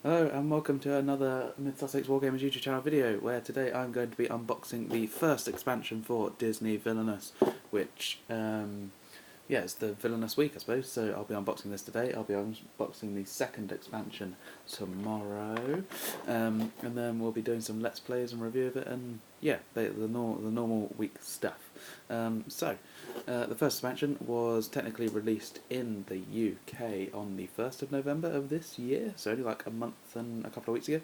Hello and welcome to another Myth-Sussex Wargamers YouTube channel video, where today I'm going to be unboxing the first expansion for Disney Villainous, which, yeah, it's the Villainous week, I suppose, so I'll be unboxing this today. I'll be unboxing the second expansion tomorrow, and then we'll be doing some Let's Plays and review of it, and yeah, the normal week stuff. The first expansion was technically released in the UK on the 1st of November of this year, so only like a month and a couple of weeks ago.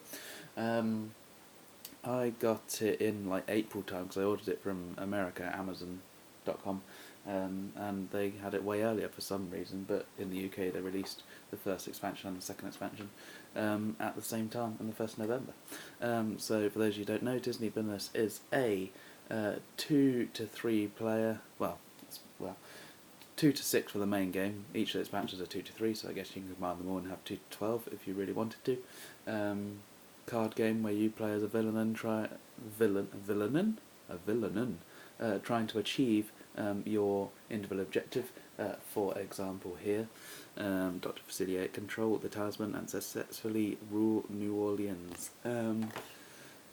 I got it in like April time because I ordered it from America, Amazon.com, and they had it way earlier for some reason, but in the UK they released the first expansion and the second expansion at the same time on the 1st of November. So for those of you who don't know, Disney Villainous is a 2 to 3 player, well, 2 to 6 for the main game. Each of the expansions are 2 to 3, so I guess you can combine them all and have 2 to 12 if you really wanted to. Card game where you play as a villain trying to achieve your individual objective. For example, here, Dr. Facilier control the talisman and successfully rule New Orleans, and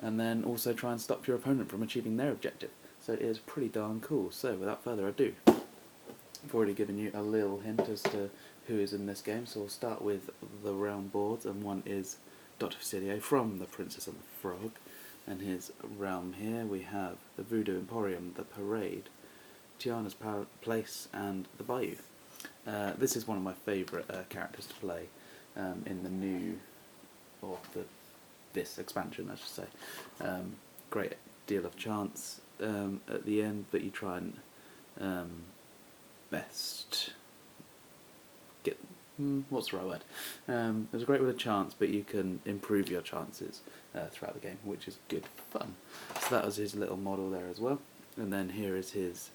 then also try and stop your opponent from achieving their objective. So it is pretty darn cool. So without further ado, I've already given you a little hint as to who is in this game, so we'll start with the round boards, and one is Dr. Facilier from The Princess and the Frog, and his realm here we have the Voodoo Emporium, the Parade, Tiana's Place, and the Bayou. This is one of my favourite characters to play in the new, or this expansion I should say. Great deal of chance at the end, but you try and best get what's the right word? There's a great deal of chance, but you can improve your chances throughout the game, which is good fun. So that was his little model there as well, and then here is his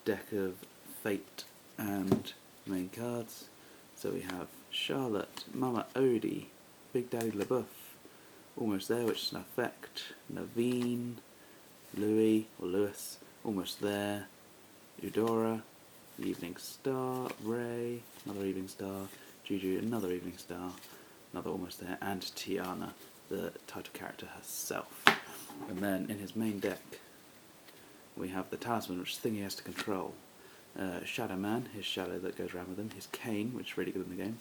deck of fate and main cards. So we have Charlotte, Mama Odie, Big Daddy LaBeouf, Almost There, which is an effect, Naveen, Louis, or Lewis, Almost There, Eudora, the Evening Star, Ray, another Evening Star, Juju, another Evening Star, another Almost There, and Tiana, the title character herself. And then in his main deck we have the Talisman, which is the thing he has to control. Shadow Man, his shadow that goes around with him, his cane, which is really good in the game,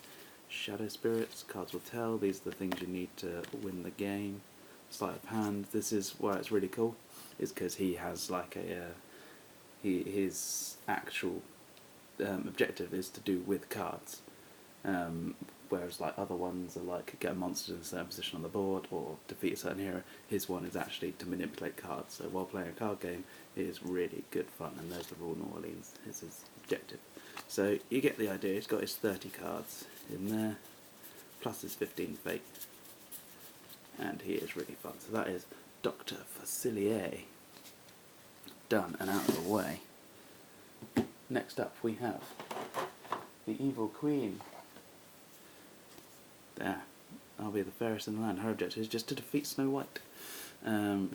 Shadow Spirits, Cards Will Tell, these are the things you need to win the game. Sleight of Hand, this is where it's really cool, is because he has like his actual objective is to do with cards, whereas like other ones are like get a monster in a certain position on the board or defeat a certain hero. His one is actually to manipulate cards, so while playing a card game it is really good fun, and there's the rule New Orleans is his objective. So you get the idea. He's got his 30 cards in there, plus his 15 fate, and he is really fun. So that is Dr. Facilier done and out of the way. Next up we have the Evil Queen. There, I'll be the fairest in the land. Her objective is just to defeat Snow White.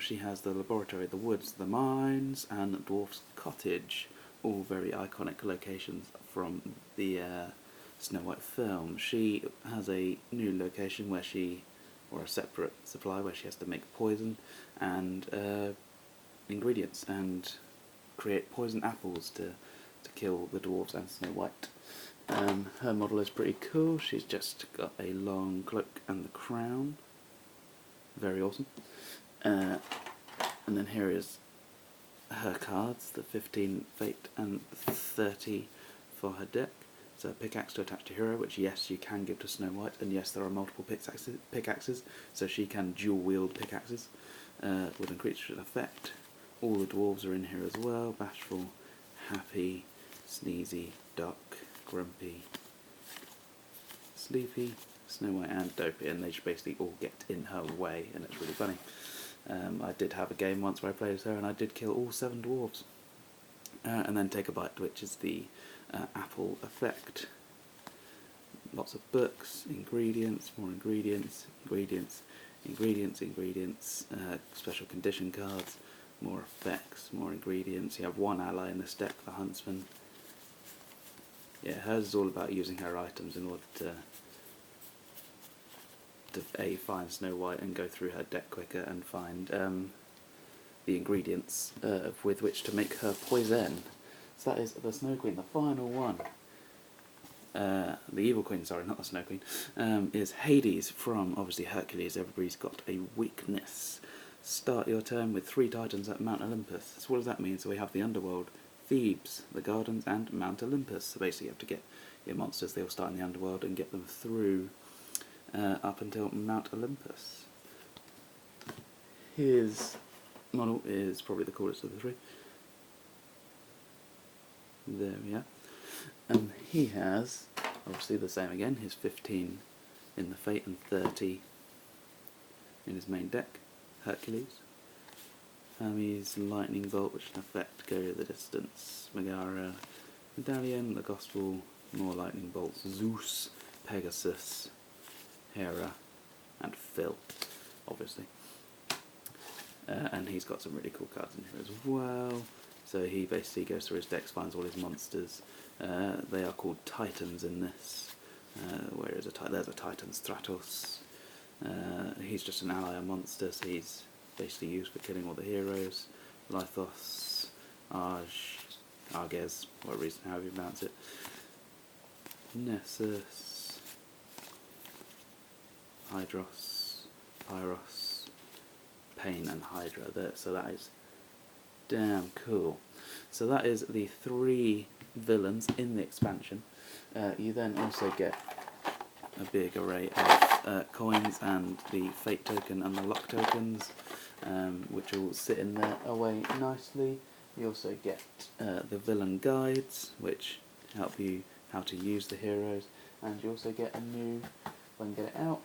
She has the laboratory, the woods, the mines, and the Dwarf's Cottage, all very iconic locations from the Snow White film. She has a new location where or a separate supply where she has to make poison and ingredients and create poison apples to kill the dwarves and Snow White. Her model is pretty cool. She's just got a long cloak and the crown. Very awesome. And then here is her cards, the 15 fate and 30 for her deck. So a pickaxe to attach to hero, which yes, you can give to Snow White, and yes, there are multiple pickaxes, so she can dual wield pickaxes with increased effect. All the dwarves are in here as well: Bashful, Happy, Sneezy, Duck, Grumpy, Sleepy, Snow White, and Dopey, and they just basically all get in her way, and it's really funny. I did have a game once where I played with her, and I did kill all 7 dwarves. And then Take a Bite, which is the apple effect. Lots of books, ingredients, more ingredients, special condition cards, more effects, more ingredients. You have one ally in this deck, the Huntsman. Yeah, hers is all about using her items in order to to find Snow White and go through her deck quicker and find the ingredients with which to make her poison. So that is the Snow Queen, the final one. The Evil Queen, sorry, not the Snow Queen, is Hades from, obviously, Hercules. Everybody's got a weakness. Start your turn with 3 Titans at Mount Olympus. So what does that mean? So we have the Underworld, Thebes, the Gardens, and Mount Olympus. So basically you have to get your monsters, they all start in the Underworld, and get them through up until Mount Olympus. His model is probably the coolest of the 3. There we are. He has, obviously the same again, his 15 in the Fate and 30 in his main deck, Hercules. Hermes, Lightning Bolt, which can affect go the distance, Megara, Medallion, the Gospel, more Lightning Bolts, Zeus, Pegasus, Hera, and Phil, obviously. And he's got some really cool cards in here as well. So he basically goes through his decks, finds all his monsters. They are called Titans in this. Where is there's a Titan, Stratos. He's just an ally of monsters. So he's basically used for killing all the heroes. Lythos, Arges, what reason, however you pronounce it. Nessus, Hydros, Pyros, Pain, and Hydra. There, so that is damn cool. So that is the 3 villains in the expansion. You then also get a big array of coins and the Fate token and the Luck tokens, which all sit in there away nicely. You also get the villain guides, which help you how to use the heroes, and you also get a new, if I can get it out,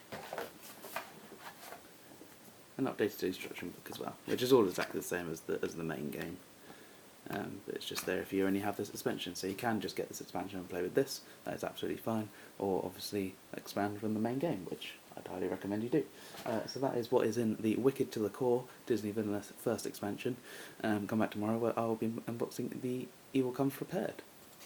an updated instruction book as well, which is all exactly the same as the main game. But it's just there if you only have this expansion, so you can just get this expansion and play with this, that is absolutely fine, or obviously expand from the main game, which I'd highly recommend you do. So that is what is in the Wicked to the Core Disney Villainous first expansion. Come back tomorrow where I will be unboxing the Evil Comes Prepared.